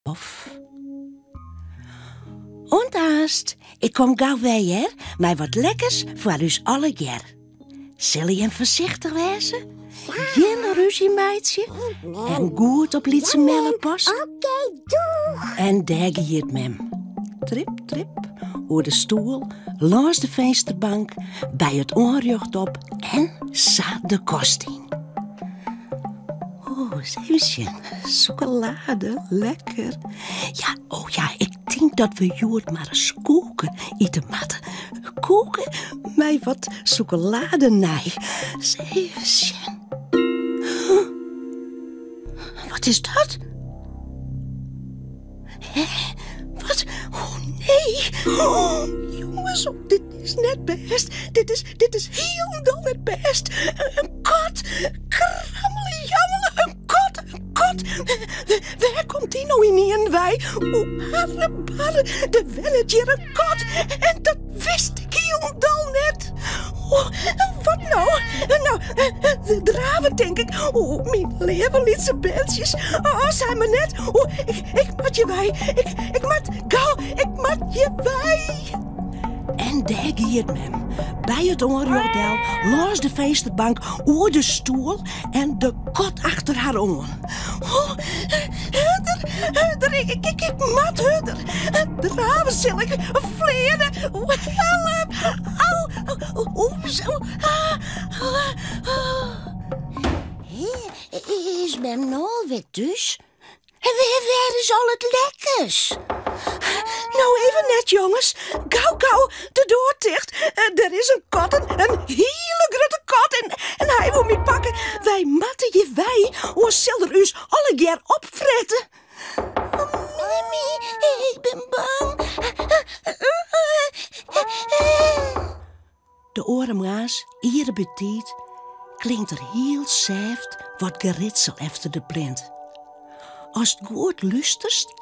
Of. Ontaast, ik kom gauw weer, maar wat lekkers voor u alle ger. Zal je hem voorzichtig wezen? Geen ruzie, meidje. En goed op lietse mellen pas. Oké, doe. En daar gaat mem. Trip, trip, over de stoel, langs de vensterbank, bij het oorjocht op en zat de kost in. Oh, zeusje, chocolade, lekker. Ja, oh ja, ik denk dat we Joert maar eens koken eten moeten. Koken met wat chocolade nee. Zeusje. Wat is dat? Hé, wat? Oh nee. Oh, jongens, oh, dit is net best. Dit is helemaal net best. Een kot. Krammelen, jammelen, een kot. Waar komt die nou in wij? Oh, harrebarre, de welletje een kot. En dat wist ik helemaal net. Oh, wat nou? De draven, denk ik. Oh, mijn leven, lietse bensjes. Oh, zijn me net. Oh, ik moet je wij. Ik moet gauw. Ik moet je wij. En daar gaat mem. Bij het oorjodel, langs de vensterbank, over de stoel en de kot achter haar oren. Oh, Hudder, ik mat Hudder. Draven zal ik vleeren. Oh, help. Au, zo. Is mem nou weer dus? En waar is al het lekkers? Nou, even net, jongens. Gauw, de deur dicht. Er is een kot, een hele grote kot. En hij wil me pakken. Wij matten je wij. Hoe zal er us alle keer opfretten? Oh, Mimmy, ik ben bang. De orenmaas, iedere betiet, klinkt er heel zacht wat geritsel efter de plint. Als het goed luisterst,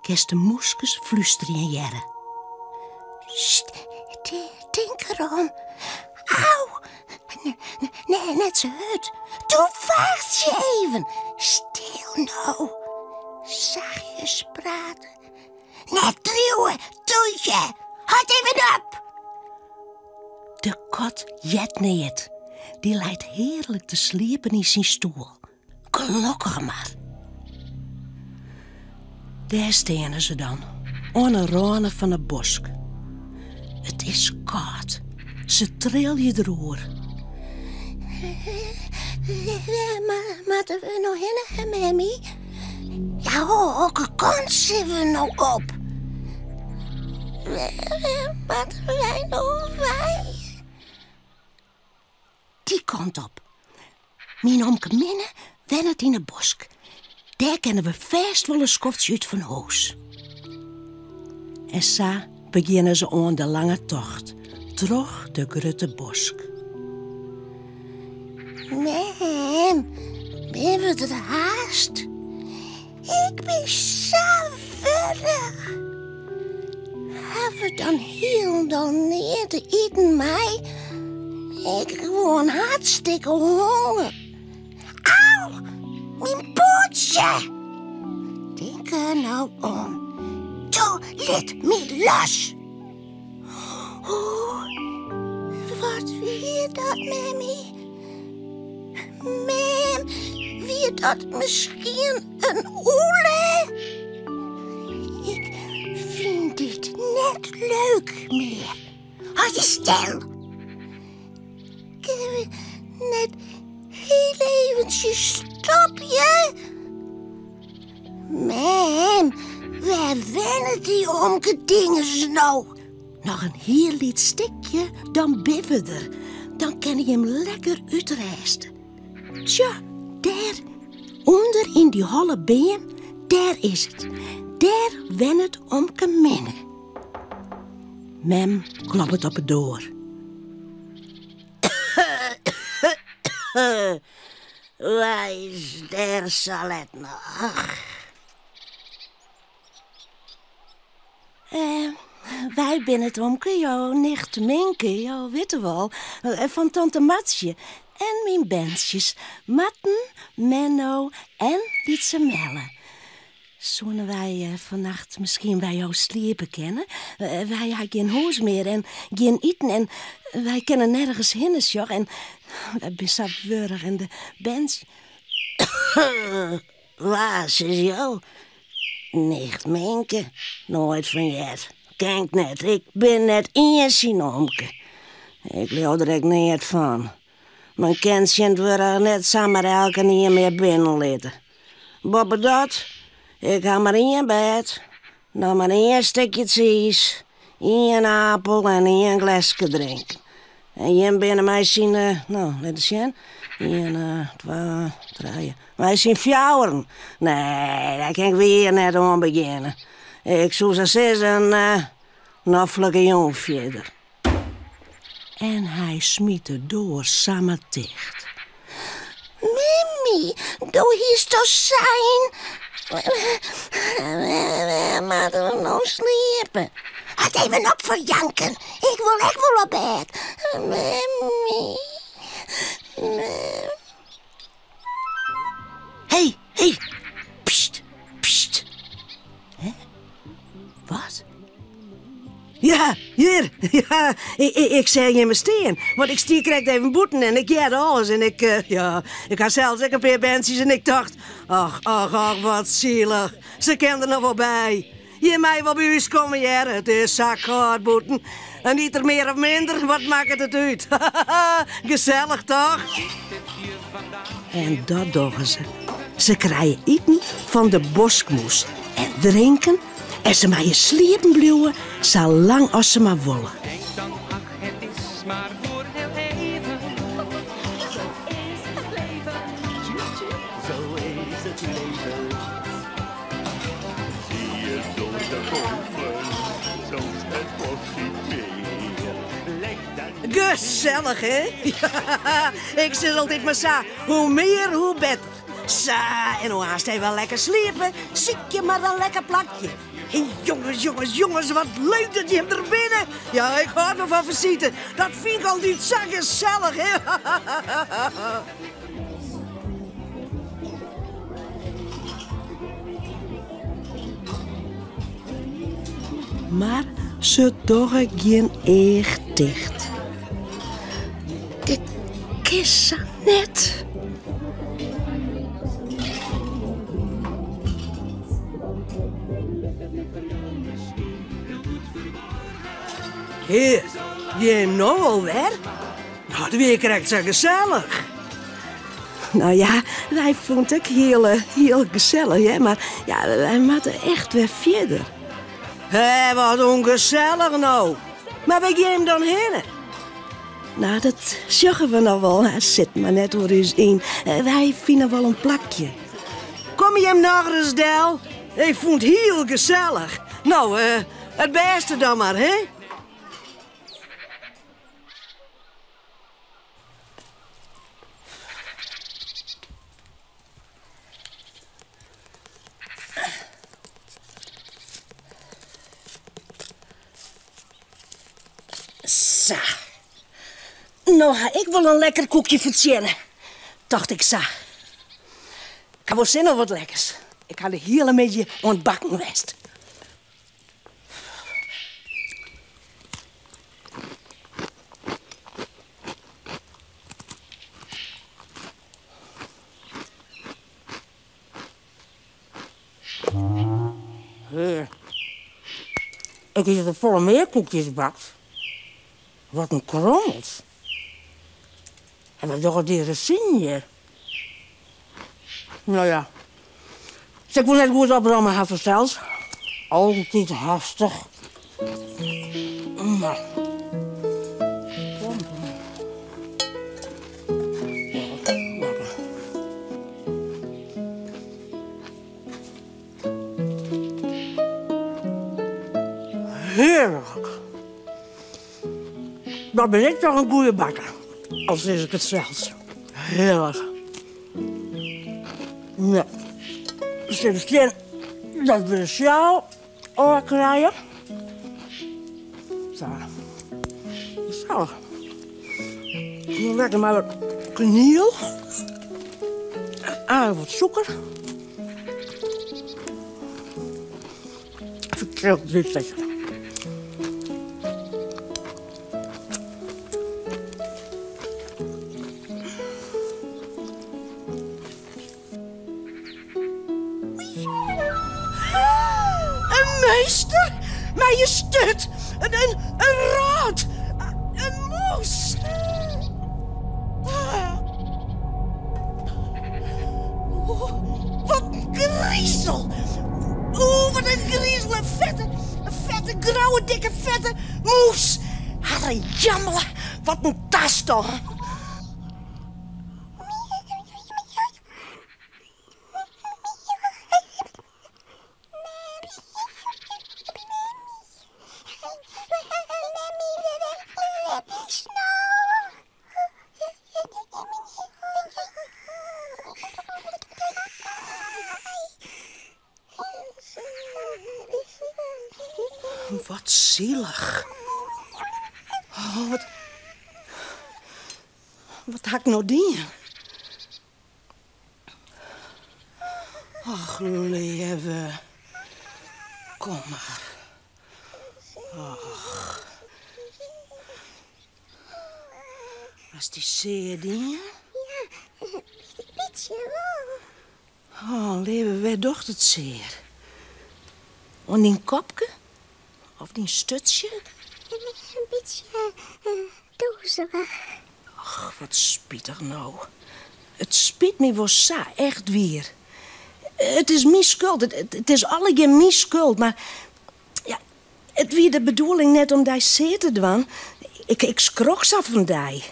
kerst de moeskes flusteren en jerren. Sst, denk erom. Auw. Nee, net zo hut. Doe wacht je even. Stil nou. Zachtjes praten. Net duwen, doe je. Houd even op. De kot jet neer. Die lijkt heerlijk te sliepen in zijn stoel. Gelukkig maar. Daar staan ze dan, aan een rande van een bosk. Het is koud. Ze trillen erover. Moeten we nog heen, Mammy? Ja, welke kans hebben we nou op? Moeten wij nou wij? Die kant op. Mijn omke Minne wennet in de bosk. Daar kennen we vast wel een skoftsje uit van huis. En zo beginnen ze aan de lange tocht, terug de grote bosk. Mam, ben we er haast? Ik ben zo verder. Hebben we dan heel dan neer te eten mij? Ik gewoon hartstikke honger. Auw, mijn pootje. Denk er nou om. Doe, liet me los. Oh, wat wie dat, Mammy? Mam, wie dat misschien een oele? Ik vind dit net leuk meer. Houd je stil. Kunnen we net heel eventjes stopje? Mam, waar wennen die omke dingen nou? Nog een heel liet stikje, dan biffen er. Dan kan je hem lekker uitrijsten. Tja, daar, onder in die holle been, daar is het. Daar wen het omke Minne. Mem klopt op het door. Wijs, daar zal het nog. Wij binnen het omke, jouw nicht Minke, jouw witte wel, van tante Matsje en mijn bandjes, Matten, Menno en Lietse Melle. Zullen wij vannacht misschien bij jou sliepen kennen? Wij hebben geen huis meer en geen eten en wij kennen nergens heen, joh. En wij zijn zo wurg en de band... Waar is jou? Nicht Menke, nooit van jet. Kijk net, ik ben net in Sinomke. Ik wil er ook niet van. Mijn kindje wordt net samen elke niet meer binnenlitten. Boppen dat, ik ga maar in je bed. Dan maar 1 stukje cheese, 1 appel en 1 glasje drinken. En je binnen mij zien, nou, let eens zien. 1, 2, 3. Wij zien 4. Nee, daar kan ik weer net om beginnen. Ik zou ze zeggen, noffelijke jong verder. En hij smiet de door samen dicht. Mimi, doe hier toch zijn? Maar we nou sliepen. Had even op voor janken. Ik wil op bed. Mimi. Hey, pst, pst. Hè? Wat? Ja, hier. Ja, ik zei je me steen. Want ik krijg even boeten en ik jette alles. En ik had zelfs ook een paar bandjes en ik dacht... Ach, wat zielig. Ze kenden er nog wel bij. Je mij wel bij ons komen jaren. Het is zakhard boeten. En niet er meer of minder, wat maakt het uit? Gezellig toch? En dat doen ze. Ze krijgen eten van de boskmoes en drinken en ze maar je sliepen blijven, zo lang als ze maar willen. Denk dan, ach, het is maar voor heel even. Zo is het leven. Zo is het leven. Zie je door de boven, soms het bos niet meer. Leg dan... Gezellig, hè? Ja, ik zeg altijd maar zo, hoe meer, hoe beter. Sa, en hoe haast hij wel lekker sliepen, zie je maar een lekker plakje. En jongens, wat leuk dat je hem er binnen. Ja, ik hou ervan van visite. Dat vind ik altijd zo gezellig, hè? Maar ze doggen geen eeg dicht. Dit is zo net. Heer, je nou alweer? Nou, de weer krijgt zo gezellig. Nou ja, wij vonden het heel gezellig, hè? Maar ja, wij moeten echt weer verder. Hé, wat ongezellig nou. Maar waar ga je hem dan heen? Nou, dat zeggen we nog wel. Hij zit maar net door eens in. Wij vinden wel een plakje. Kom je hem nog eens, Del? Ik vond het heel gezellig. Nou, het beste dan maar, hè? Zo. Nou, ik wil een lekker koekje verzinnen. Dacht ik zo. Ik heb wel zin in wat lekkers. Ik had een hele beetje ontbakken geweest. Heer, ik heb er volle meer koekjes bakt. Wat een krommels. En wat toch deze zin hier? Nou ja. Dus ik wil net goed opruimen haar versteld. Altijd hastig. Nou. Heerlijk. Dan ben ik toch een goede bakker. Als is ik het zelfs. Heerlijk. Ja. Sebastian, dat is jou oorkrijgen. Zo. Zo. Dan lekker maar wat kniel. En wat suiker. heel zielig. Een meester, majesteit, een raad, een moes. Wat een griezel. Wat een griezel, een vette, grauwe, dikke, vette moes. Harre jammelen, wat een tas toch. Wat zielig. Oh, wat had ik nou doen? Ach, lieve. Kom maar. Ach. Was die zeer dingen? Ja, een beetje wel. Oh, lieve, waar docht het zeer? En die kopje? Of die stutje? Een beetje dozerig. Ach, wat spietig nou. Het spiet me wel sa, echt weer. Het is mijn schuld, het is allemaal mijn schuld, maar... Ja, het wie de bedoeling net om die zeer te doen. Ik schrok zo van die.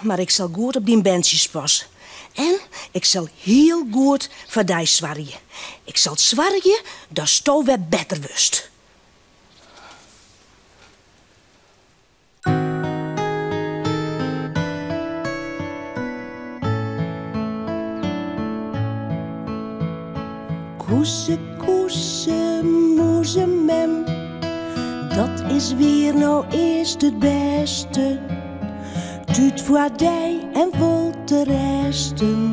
Maar ik zal goed op die bandjes passen. En ik zal heel goed voor die zwarrien. Ik zal zwarrien dat sto weer beter wust. Koese, moezemem, dat is weer nou eerst het beste. Tuut voor die en vol te resten.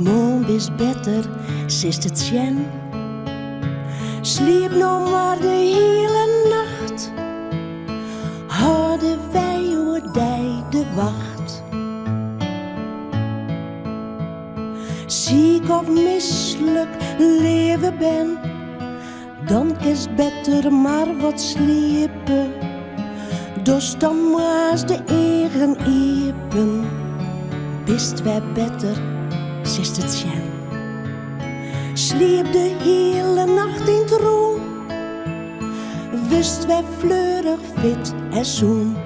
Moon is beter, zist het jen. Sliep nou maar de hele nacht. Hadden wij hoe die de wacht. Ziek of misselijk leven ben, dan is beter maar wat sliepen. Dus dan was de eigen epen. Bist wij beter, zist het jen. Sliep de hele nacht in het roem. Wist wij fleurig, fit en zoen.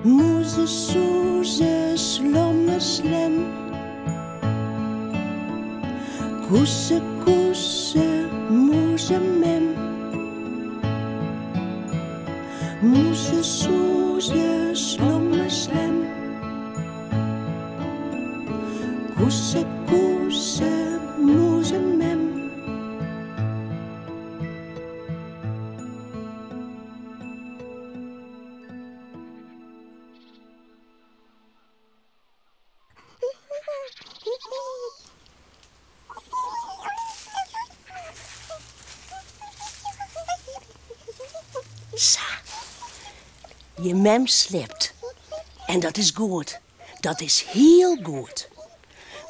Moeze, soeze, slommer, slem. Koese, moeze, mem. Moeze, soeze, slommer, slem. Koese, moeze, mem. Sa, je mem slipt. En dat is goed. Dat is heel goed.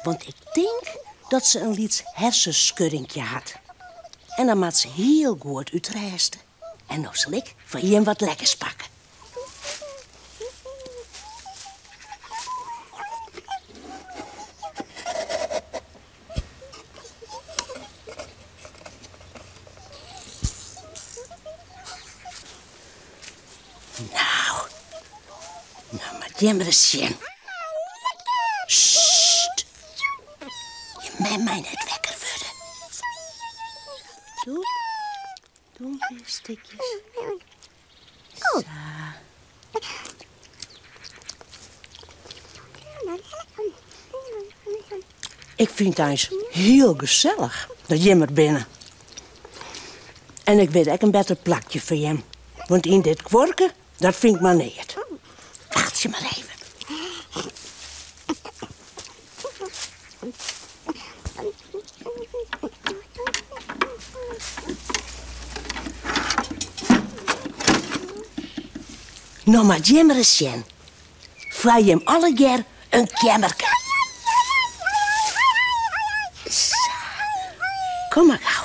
Want ik denk dat ze een liets hersenschuddingje had. En dan maakt ze heel goed uitresten. En nou zal ik voor je wat lekkers pakken. Nou, maar jammer eens zien. Sst. Je mag mij net wekker worden. Doe weer stukjes. Zo. Ik vind het eens heel gezellig dat je er binnen. En ik weet ook een beter plakje voor je. Want in dit kwarken, dat vind ik maar niet. Wacht je maar even. nog maar jemmer eens zien. Vraag je hem alle keer een kamerke. Zo. Kom maar gauw.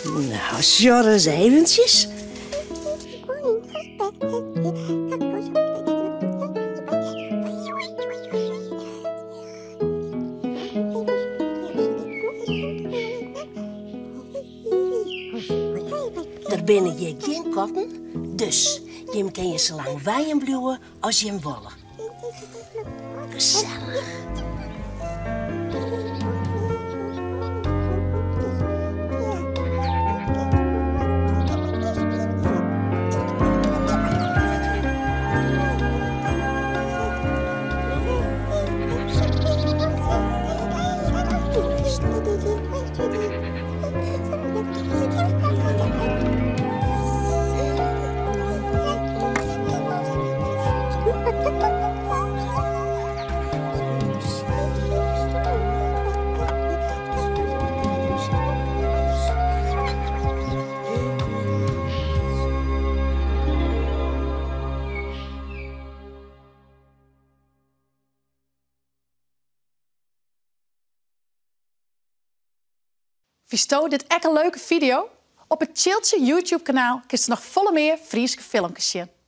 Nou, zorg eens eventjes. Er binnen je geen kotten, dus je kan je zo lang wijen blijven als je hem willen. Gezellig. Visto dit echt een leuke video? Op het Chiltje YouTube kanaal kun je nog volle meer Frieske filmpjes zien.